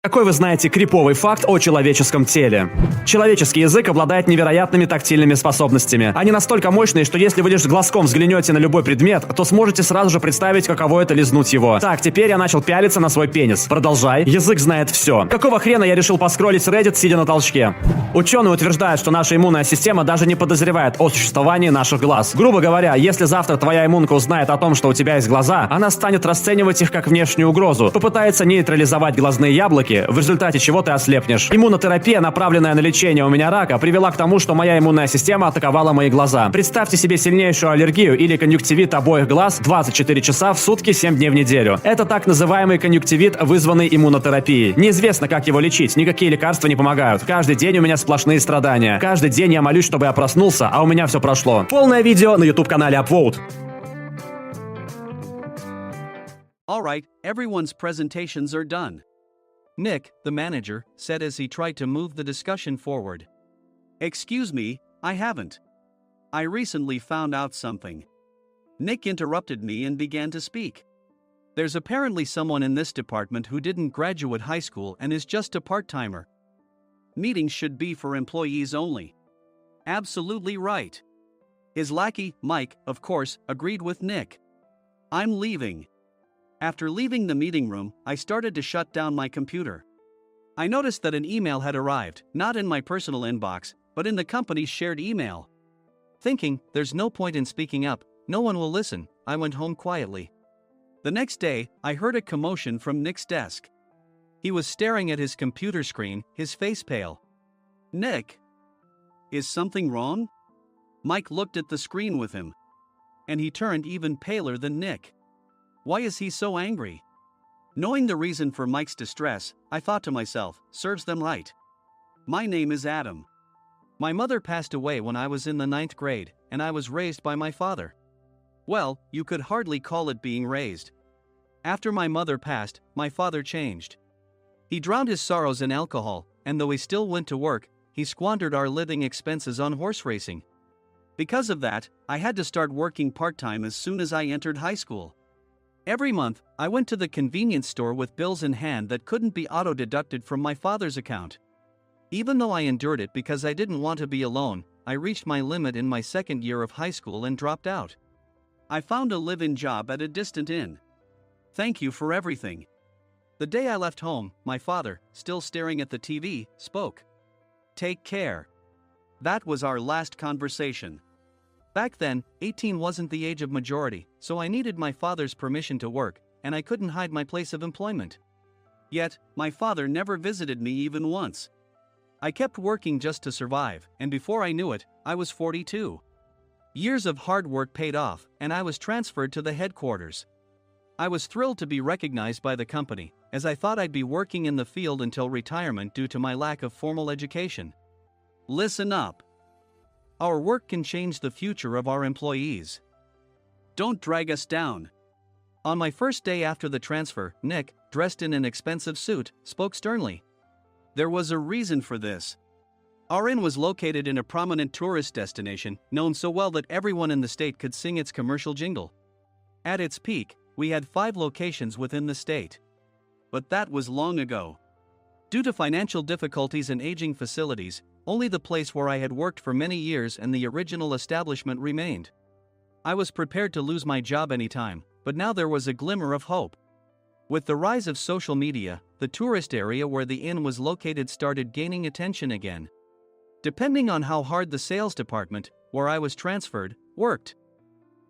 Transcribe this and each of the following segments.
Какой вы знаете криповый факт о человеческом теле? Человеческий язык обладает невероятными тактильными способностями. Они настолько мощные, что если вы лишь глазком взглянете на любой предмет, то сможете сразу же представить, каково это лизнуть его. Так, теперь я начал пялиться на свой пенис. Продолжай. Язык знает все. Какого хрена я решил поскролить реддит, сидя на толчке? Ученые утверждают, что наша иммунная система даже не подозревает о существовании наших глаз. Грубо говоря, если завтра твоя иммунка узнает о том, что у тебя есть глаза, она станет расценивать их как внешнюю угрозу, попытается нейтрализовать глазные яблоки, в результате чего ты ослепнешь. Иммунотерапия, направленная на лечение у меня рака, привела к тому, что моя иммунная система атаковала мои глаза. Представьте себе сильнейшую аллергию или конъюнктивит обоих глаз 24 часа в сутки, 7 дней в неделю. Это так называемый конъюнктивит, вызванный иммунотерапией. Неизвестно, как его лечить, никакие лекарства не помогают. Каждый день у меня сплошные страдания. Каждый день я молюсь, чтобы я проснулся, а у меня все прошло. Полное видео на YouTube-канале апвоут. All right, everyone's presentations are done. Nick, the manager, said as he tried to move the discussion forward. Excuse me, I haven't. I recently found out something. Nick interrupted me and began to speak. There's apparently someone in this department who didn't graduate high school and is just a part-timer. Meetings should be for employees only. Absolutely right. His lackey, Mike, of course, agreed with Nick. I'm leaving. After leaving the meeting room, I started to shut down my computer. I noticed that an email had arrived, not in my personal inbox, but in the company's shared email. Thinking, there's no point in speaking up, no one will listen, I went home quietly. The next day, I heard a commotion from Nick's desk. He was staring at his computer screen, his face pale. Nick? Is something wrong? Mike looked at the screen with him. And he turned even paler than Nick. Why is he so angry? Knowing the reason for Mike's distress, I thought to myself, serves them right. My name is Adam. My mother passed away when I was in the 9th grade, and I was raised by my father. Well, you could hardly call it being raised. After my mother passed, my father changed. He drowned his sorrows in alcohol, and though he still went to work, he squandered our living expenses on horse racing. Because of that, I had to start working part-time as soon as I entered high school. Every month, I went to the convenience store with bills in hand that couldn't be auto-deducted from my father's account. Even though I endured it because I didn't want to be alone, I reached my limit in my second year of high school and dropped out. I found a live-in job at a distant inn. Thank you for everything. The day I left home, my father, still staring at the TV, spoke. Take care. That was our last conversation. Back then, 18 wasn't the age of majority, so I needed my father's permission to work, and I couldn't hide my place of employment. Yet, my father never visited me even once. I kept working just to survive, and before I knew it, I was 42. Years of hard work paid off, and I was transferred to the headquarters. I was thrilled to be recognized by the company, as I thought I'd be working in the field until retirement due to my lack of formal education. Listen up. Our work can change the future of our employees. Don't drag us down. On my first day after the transfer, Nick, dressed in an expensive suit, spoke sternly. There was a reason for this. Our inn was located in a prominent tourist destination, known so well that everyone in the state could sing its commercial jingle. At its peak, we had 5 locations within the state. But that was long ago. Due to financial difficulties and aging facilities, only the place where I had worked for many years and the original establishment remained. I was prepared to lose my job anytime, but now there was a glimmer of hope. With the rise of social media, the tourist area where the inn was located started gaining attention again. Depending on how hard the sales department, where I was transferred, worked,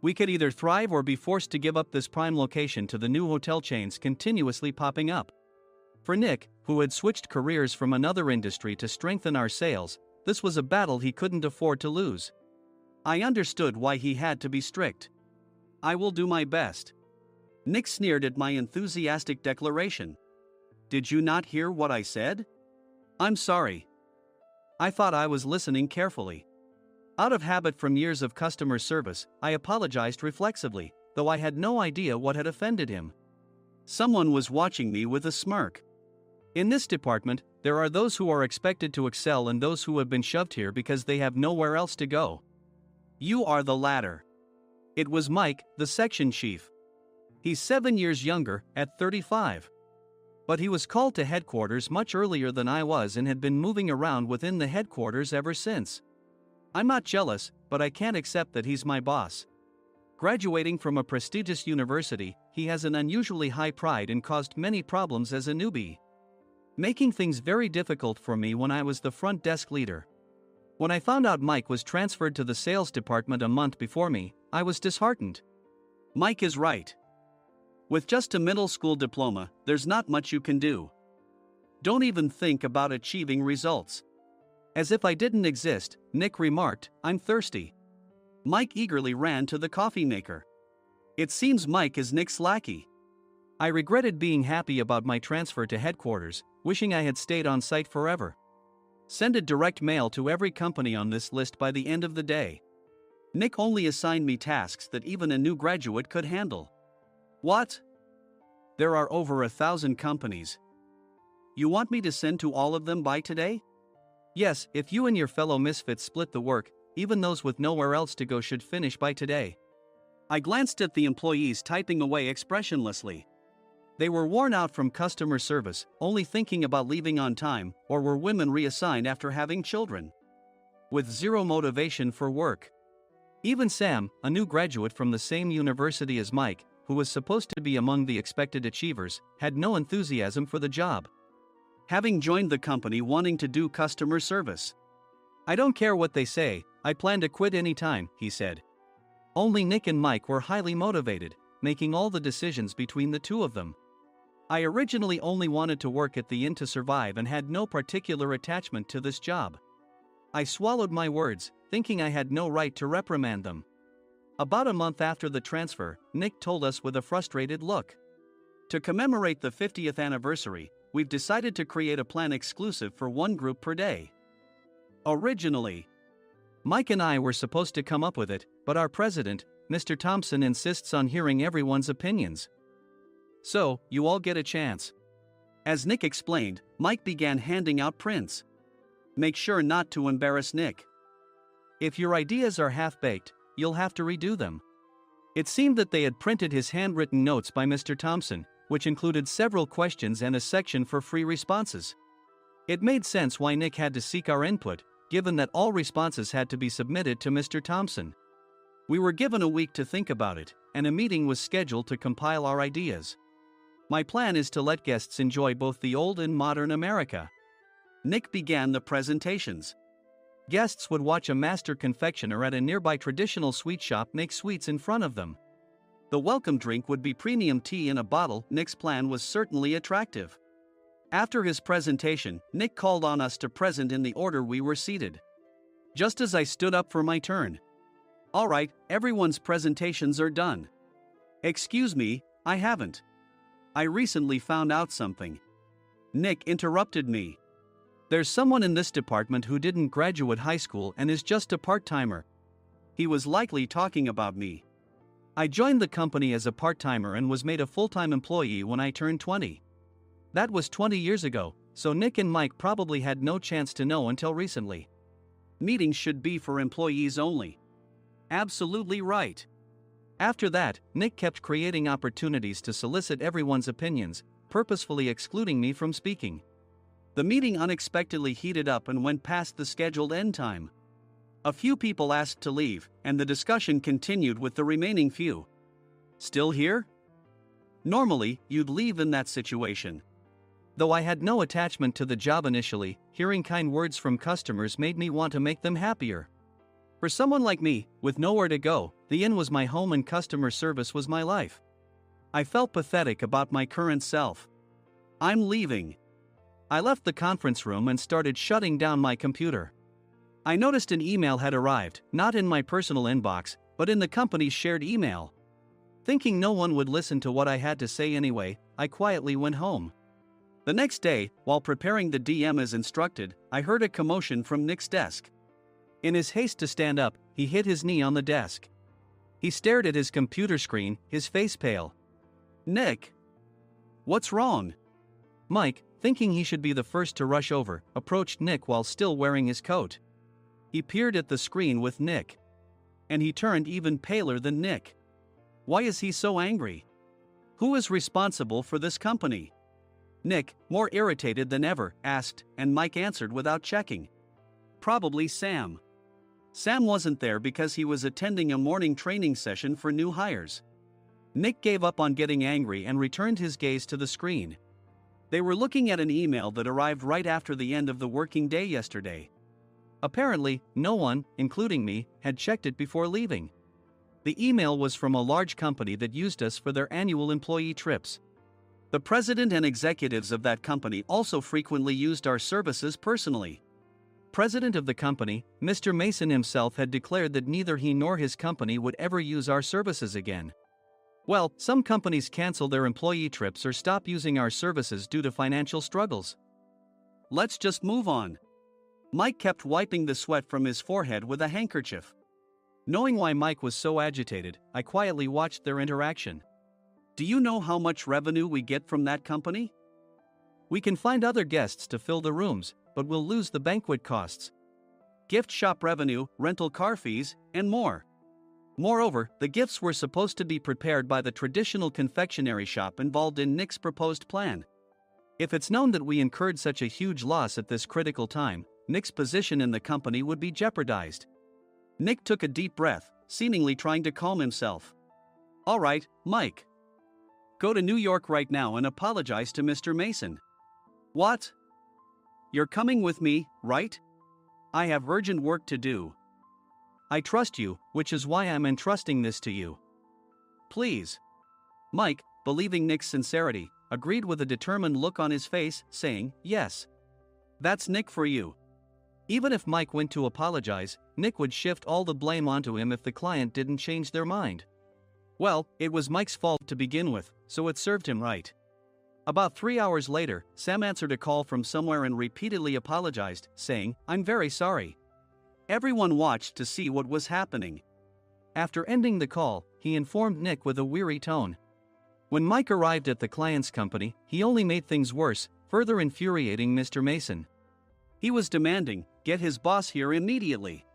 we could either thrive or be forced to give up this prime location to the new hotel chains continuously popping up. For Nick, who had switched careers from another industry to strengthen our sales, this was a battle he couldn't afford to lose. I understood why he had to be strict. I will do my best. Nick sneered at my enthusiastic declaration. Did you not hear what I said? I'm sorry. I thought I was listening carefully. Out of habit from years of customer service, I apologized reflexively, though I had no idea what had offended him. Someone was watching me with a smirk. In this department, there are those who are expected to excel and those who have been shoved here because they have nowhere else to go. You are the latter. It was Mike, the section chief. He's 7 years younger, at 35. But he was called to headquarters much earlier than I was and had been moving around within the headquarters ever since. I'm not jealous, but I can't accept that he's my boss. Graduating from a prestigious university, he has an unusually high pride and caused many problems as a newbie, making things very difficult for me when I was the front desk leader. When I found out Mike was transferred to the sales department a month before me, I was disheartened. Mike is right. With just a middle school diploma, there's not much you can do. Don't even think about achieving results. As if I didn't exist, Nick remarked, "I'm thirsty." Mike eagerly ran to the coffee maker. It seems Mike is Nick's lackey. I regretted being happy about my transfer to headquarters, wishing I had stayed on site forever. Send a direct mail to every company on this list by the end of the day. Nick only assigned me tasks that even a new graduate could handle. What? There are over 1,000 companies. You want me to send to all of them by today? Yes, if you and your fellow misfits split the work, even those with nowhere else to go should finish by today. I glanced at the employees typing away expressionlessly. They were worn out from customer service, only thinking about leaving on time, or were women reassigned after having children, with zero motivation for work. Even Sam, a new graduate from the same university as Mike, who was supposed to be among the expected achievers, had no enthusiasm for the job, having joined the company wanting to do customer service. "I don't care what they say, I plan to quit anytime," he said. Only Nick and Mike were highly motivated, making all the decisions between the two of them. I originally only wanted to work at the inn to survive and had no particular attachment to this job. I swallowed my words, thinking I had no right to reprimand them. About a month after the transfer, Nick told us with a frustrated look, "To commemorate the 50th anniversary, we've decided to create a plan exclusive for one group per day." Originally, Mike and I were supposed to come up with it, but our president, Mr. Thompson, insists on hearing everyone's opinions. "So, you all get a chance." As Nick explained, Mike began handing out prints. "Make sure not to embarrass Nick. If your ideas are half-baked, you'll have to redo them." It seemed that they had printed his handwritten notes by Mr. Thompson, which included several questions and a section for free responses. It made sense why Nick had to seek our input, given that all responses had to be submitted to Mr. Thompson. We were given a week to think about it, and a meeting was scheduled to compile our ideas. My plan is to let guests enjoy both the old and modern America. Nick began the presentations. Guests would watch a master confectioner at a nearby traditional sweet shop make sweets in front of them. The welcome drink would be premium tea in a bottle. Nick's plan was certainly attractive. After his presentation, Nick called on us to present in the order we were seated. Just as I stood up for my turn. "All right, everyone's presentations are done." "Excuse me, I haven't. I recently found out something." Nick interrupted me. "There's someone in this department who didn't graduate high school and is just a part-timer." He was likely talking about me. I joined the company as a part-timer and was made a full-time employee when I turned 20. That was 20 years ago, so Nick and Mike probably had no chance to know until recently. Meetings should be for employees only. Absolutely right. After that, Nick kept creating opportunities to solicit everyone's opinions, purposefully excluding me from speaking. The meeting unexpectedly heated up and went past the scheduled end time. A few people asked to leave, and the discussion continued with the remaining few. "Still here?" Normally, you'd leave in that situation. Though I had no attachment to the job initially, hearing kind words from customers made me want to make them happier. For someone like me, with nowhere to go, the inn was my home and customer service was my life. I felt pathetic about my current self. "I'm leaving." I left the conference room and started shutting down my computer. I noticed an email had arrived, not in my personal inbox, but in the company's shared email. Thinking no one would listen to what I had to say anyway, I quietly went home. The next day, while preparing the DM as instructed, I heard a commotion from Nick's desk. In his haste to stand up, he hit his knee on the desk. He stared at his computer screen, his face pale. "Nick, what's wrong?" Mike, thinking he should be the first to rush over, approached Nick while still wearing his coat. He peered at the screen with Nick. And he turned even paler than Nick. Why is he so angry? Who is responsible for this company? Nick, more irritated than ever, asked, and Mike answered without checking. Probably Sam. Sam wasn't there because he was attending a morning training session for new hires. Nick gave up on getting angry and returned his gaze to the screen. They were looking at an email that arrived right after the end of the working day yesterday. Apparently, no one, including me, had checked it before leaving. The email was from a large company that used us for their annual employee trips. The president and executives of that company also frequently used our services personally. President of the company, Mr. Mason himself, had declared that neither he nor his company would ever use our services again. Well, some companies cancel their employee trips or stop using our services due to financial struggles. Let's just move on. Mike kept wiping the sweat from his forehead with a handkerchief. Knowing why Mike was so agitated, I quietly watched their interaction. Do you know how much revenue we get from that company? We can find other guests to fill the rooms, but we'll lose the banquet costs, gift shop revenue, rental car fees, and more. Moreover, the gifts were supposed to be prepared by the traditional confectionery shop involved in Nick's proposed plan. If it's known that we incurred such a huge loss at this critical time, Nick's position in the company would be jeopardized. Nick took a deep breath, seemingly trying to calm himself. All right, Mike. Go to New York right now and apologize to Mr. Mason. What? You're coming with me, right? I have urgent work to do. I trust you, which is why I'm entrusting this to you. Please. Mike, believing Nick's sincerity, agreed with a determined look on his face, saying, yes. That's Nick for you. Even if Mike went to apologize, Nick would shift all the blame onto him if the client didn't change their mind. Well, it was Mike's fault to begin with, so it served him right. About 3 hours later, Sam answered a call from somewhere and repeatedly apologized, saying, I'm very sorry. Everyone watched to see what was happening. After ending the call, he informed Nick with a weary tone. When Mike arrived at the client's company, he only made things worse, further infuriating Mr. Mason. He was demanding, get his boss here immediately.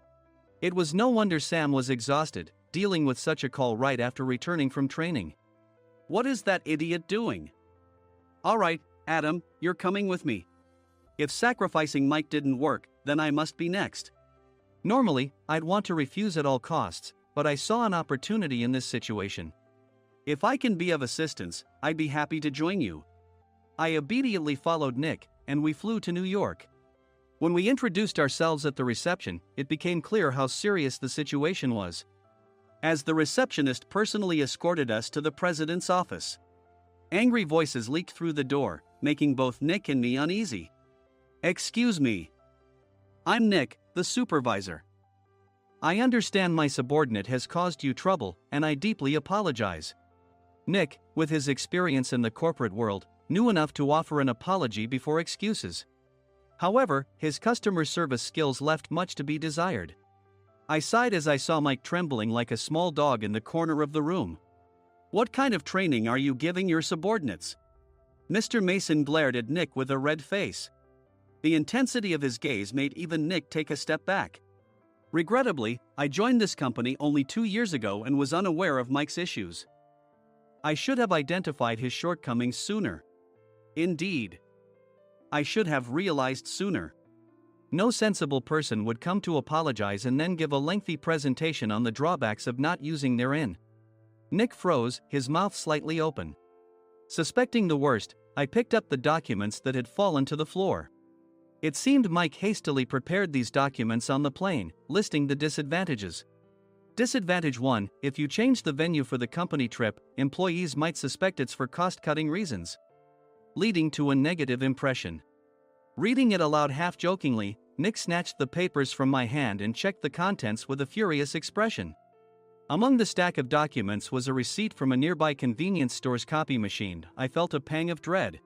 It was no wonder Sam was exhausted, dealing with such a call right after returning from training. What is that idiot doing? All right, Adam, you're coming with me. If sacrificing Mike didn't work, then I must be next. Normally, I'd want to refuse at all costs, but I saw an opportunity in this situation. If I can be of assistance, I'd be happy to join you. I immediately followed Nick, and we flew to New York. When we introduced ourselves at the reception, it became clear how serious the situation was, as the receptionist personally escorted us to the president's office. Angry voices leaked through the door, making both Nick and me uneasy. Excuse me. I'm Nick, the supervisor. I understand my subordinate has caused you trouble, and I deeply apologize. Nick, with his experience in the corporate world, knew enough to offer an apology before excuses. However, his customer service skills left much to be desired. I sighed as I saw Mike trembling like a small dog in the corner of the room. What kind of training are you giving your subordinates? Mr. Mason glared at Nick with a red face. The intensity of his gaze made even Nick take a step back. Regrettably, I joined this company only 2 years ago and was unaware of Mike's issues. I should have identified his shortcomings sooner. Indeed. I should have realized sooner. No sensible person would come to apologize and then give a lengthy presentation on the drawbacks of not using their in. Nick froze, his mouth slightly open. Suspecting the worst, I picked up the documents that had fallen to the floor. It seemed Mike hastily prepared these documents on the plane, listing the disadvantages. Disadvantage 1: if you change the venue for the company trip, employees might suspect it's for cost-cutting reasons, leading to a negative impression. Reading it aloud half-jokingly, Nick snatched the papers from my hand and checked the contents with a furious expression. Among the stack of documents was a receipt from a nearby convenience store's copy machine. I felt a pang of dread,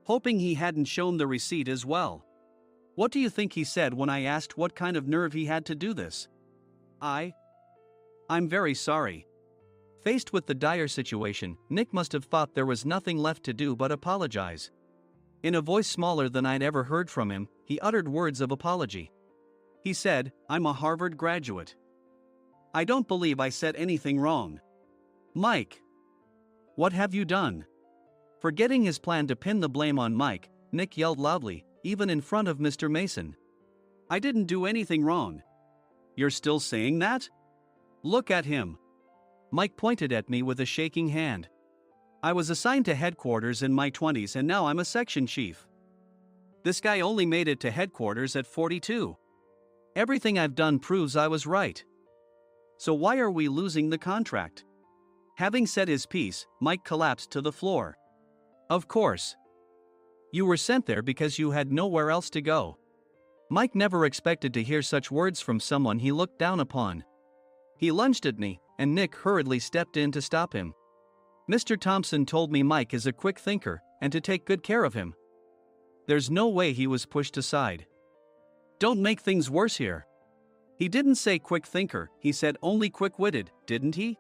hoping he hadn't shown the receipt as well. What do you think he said when I asked what kind of nerve he had to do this? I'm very sorry. Faced with the dire situation, Nick must have thought there was nothing left to do but apologize. In a voice smaller than I'd ever heard from him, he uttered words of apology. He said, I'm a Harvard graduate. I don't believe I said anything wrong. Mike. What have you done? Forgetting his plan to pin the blame on Mike, Nick yelled loudly, even in front of Mr. Mason. "I didn't do anything wrong." "You're still saying that? Look at him." Mike pointed at me with a shaking hand. "I was assigned to headquarters in my 20s and now I'm a section chief. This guy only made it to headquarters at 42. Everything I've done proves I was right. So why are we losing the contract?" Having said his piece, Mike collapsed to the floor. "Of course. You were sent there because you had nowhere else to go." Mike never expected to hear such words from someone he looked down upon. He lunged at me, and Nick hurriedly stepped in to stop him. "Mr. Thompson told me Mike is a quick thinker, and to take good care of him." There's no way he was pushed aside. "Don't make things worse here. He didn't say quick thinker, he said only quick-witted, didn't he?"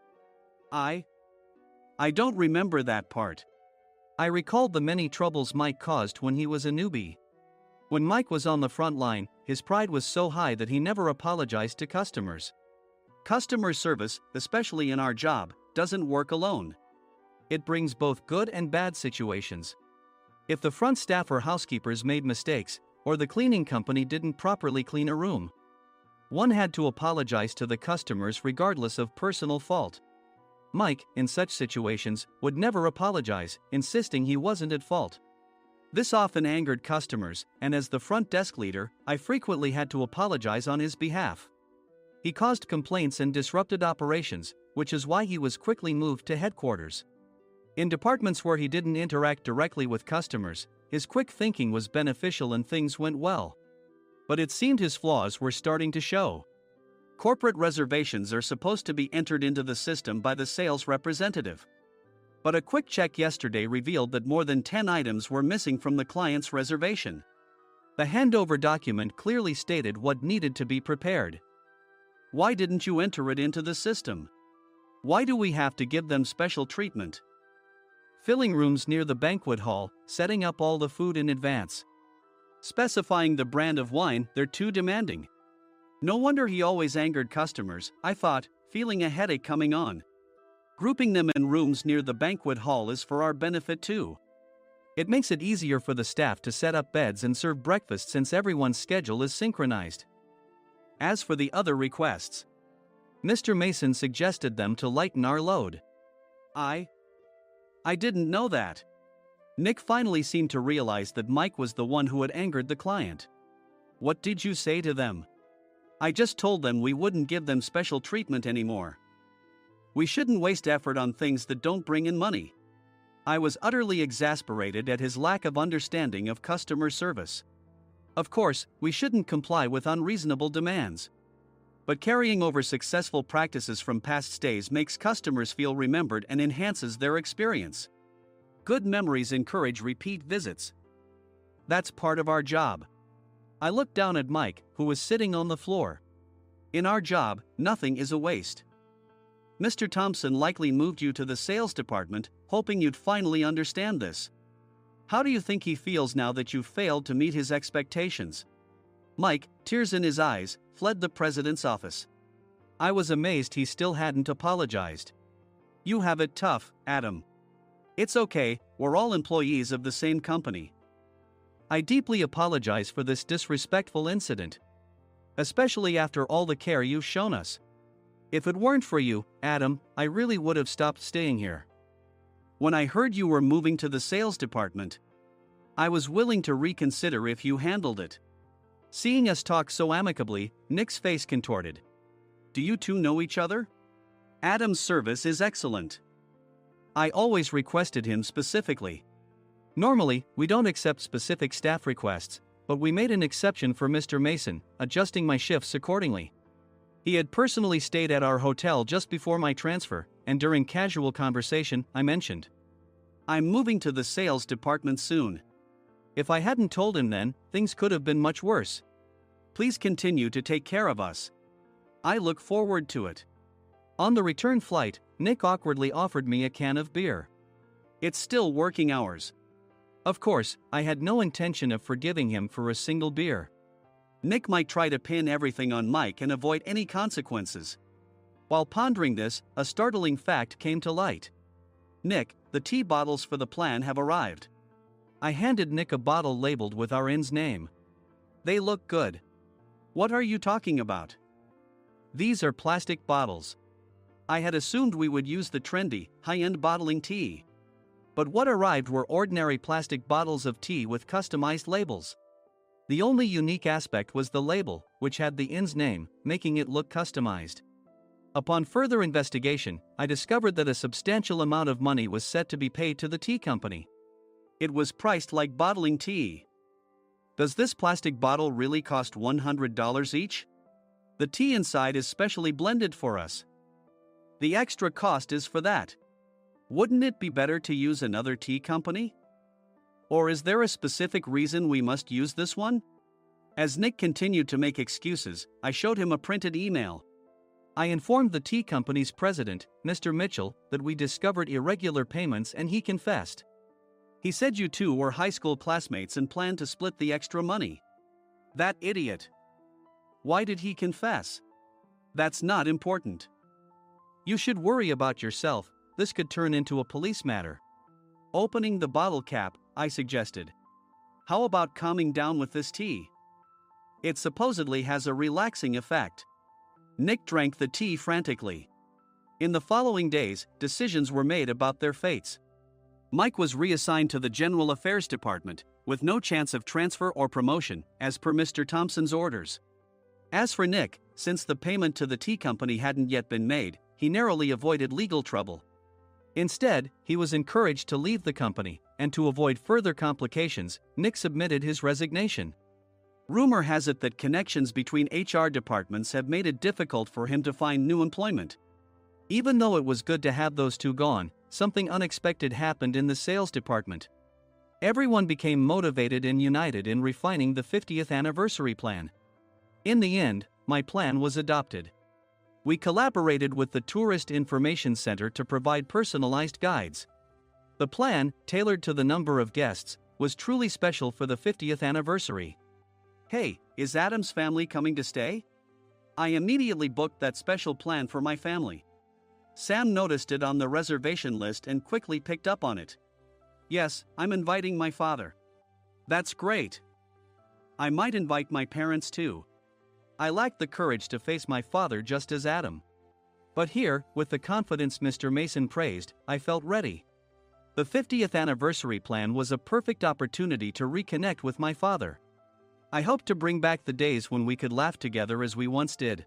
I don't remember that part." I recalled the many troubles Mike caused when he was a newbie. When Mike was on the front line, his pride was so high that he never apologized to customers. Customer service, especially in our job, doesn't work alone. It brings both good and bad situations. If the front staff or housekeepers made mistakes, or the cleaning company didn't properly clean a room, one had to apologize to the customers regardless of personal fault. Mike, in such situations, would never apologize, insisting he wasn't at fault. This often angered customers, and as the front desk leader, I frequently had to apologize on his behalf. He caused complaints and disrupted operations, which is why he was quickly moved to headquarters. In departments where he didn't interact directly with customers, his quick thinking was beneficial and things went well. But it seemed his flaws were starting to show. Corporate reservations are supposed to be entered into the system by the sales representative. But a quick check yesterday revealed that more than 10 items were missing from the client's reservation. The handover document clearly stated what needed to be prepared. Why didn't you enter it into the system? Why do we have to give them special treatment? Filling rooms near the banquet hall, setting up all the food in advance. Specifying the brand of wine, they're too demanding. No wonder he always angered customers, I thought, feeling a headache coming on. Grouping them in rooms near the banquet hall is for our benefit too. It makes it easier for the staff to set up beds and serve breakfast since everyone's schedule is synchronized. As for the other requests, Mr. Mason suggested them to lighten our load. I didn't know that. Nick finally seemed to realize that Mike was the one who had angered the client. What did you say to them? I just told them we wouldn't give them special treatment anymore. We shouldn't waste effort on things that don't bring in money. I was utterly exasperated at his lack of understanding of customer service. Of course, we shouldn't comply with unreasonable demands. But carrying over successful practices from past stays makes customers feel remembered and enhances their experience. Good memories encourage repeat visits. That's part of our job. I looked down at Mike, who was sitting on the floor. In our job, nothing is a waste. Mr. Thompson likely moved you to the sales department, hoping you'd finally understand this. How do you think he feels now that you failed to meet his expectations? Mike, tears in his eyes, fled the president's office. I was amazed he still hadn't apologized. You have it tough, Adam. It's okay, we're all employees of the same company. I deeply apologize for this disrespectful incident. Especially after all the care you've shown us. If it weren't for you, Adam, I really would have stopped staying here. When I heard you were moving to the sales department, I was willing to reconsider if you handled it. Seeing us talk so amicably, Nick's face contorted. Do you two know each other? Adam's service is excellent. I always requested him specifically. Normally, we don't accept specific staff requests, but we made an exception for Mr. Mason, adjusting my shifts accordingly. He had personally stayed at our hotel just before my transfer, and during casual conversation, I mentioned, I'm moving to the sales department soon. If I hadn't told him then, things could have been much worse. Please continue to take care of us. I look forward to it. On the return flight, Nick awkwardly offered me a can of beer. It's still working hours. Of course, I had no intention of forgiving him for a single beer. Nick might try to pin everything on Mike and avoid any consequences. While pondering this, a startling fact came to light. Nick, the tea bottles for the plan have arrived. I handed Nick a bottle labeled with our inn's name. They look good. What are you talking about? These are plastic bottles. I had assumed we would use the trendy, high-end bottling tea. But what arrived were ordinary plastic bottles of tea with customized labels. The only unique aspect was the label, which had the inn's name, making it look customized. Upon further investigation, I discovered that a substantial amount of money was set to be paid to the tea company. It was priced like bottling tea. Does this plastic bottle really cost $100 each? The tea inside is specially blended for us. The extra cost is for that. Wouldn't it be better to use another tea company? Or is there a specific reason we must use this one? As Nick continued to make excuses, I showed him a printed email. I informed the tea company's president, Mr. Mitchell, that we discovered irregular payments and he confessed. He said you two were high school classmates and planned to split the extra money. That idiot. Why did he confess? That's not important. You should worry about yourself, this could turn into a police matter. Opening the bottle cap, I suggested. How about calming down with this tea? It supposedly has a relaxing effect. Nick drank the tea frantically. In the following days, decisions were made about their fates. Mike was reassigned to the General Affairs Department, with no chance of transfer or promotion, as per Mr. Thompson's orders. As for Nick, since the payment to the tea company hadn't yet been made, he narrowly avoided legal trouble. Instead, he was encouraged to leave the company, and to avoid further complications, Nick submitted his resignation. Rumor has it that connections between HR departments have made it difficult for him to find new employment. Even though it was good to have those two gone, something unexpected happened in the sales department. Everyone became motivated and united in refining the 50th anniversary plan. In the end, my plan was adopted. We collaborated with the Tourist Information Center to provide personalized guides. The plan, tailored to the number of guests, was truly special for the 50th anniversary. Hey, is Adam's family coming to stay? I immediately booked that special plan for my family. Sam noticed it on the reservation list and quickly picked up on it. Yes, I'm inviting my father. That's great. I might invite my parents too. I lacked the courage to face my father just as Adam. But here, with the confidence Mr. Mason praised, I felt ready. The 50th anniversary plan was a perfect opportunity to reconnect with my father. I hoped to bring back the days when we could laugh together as we once did.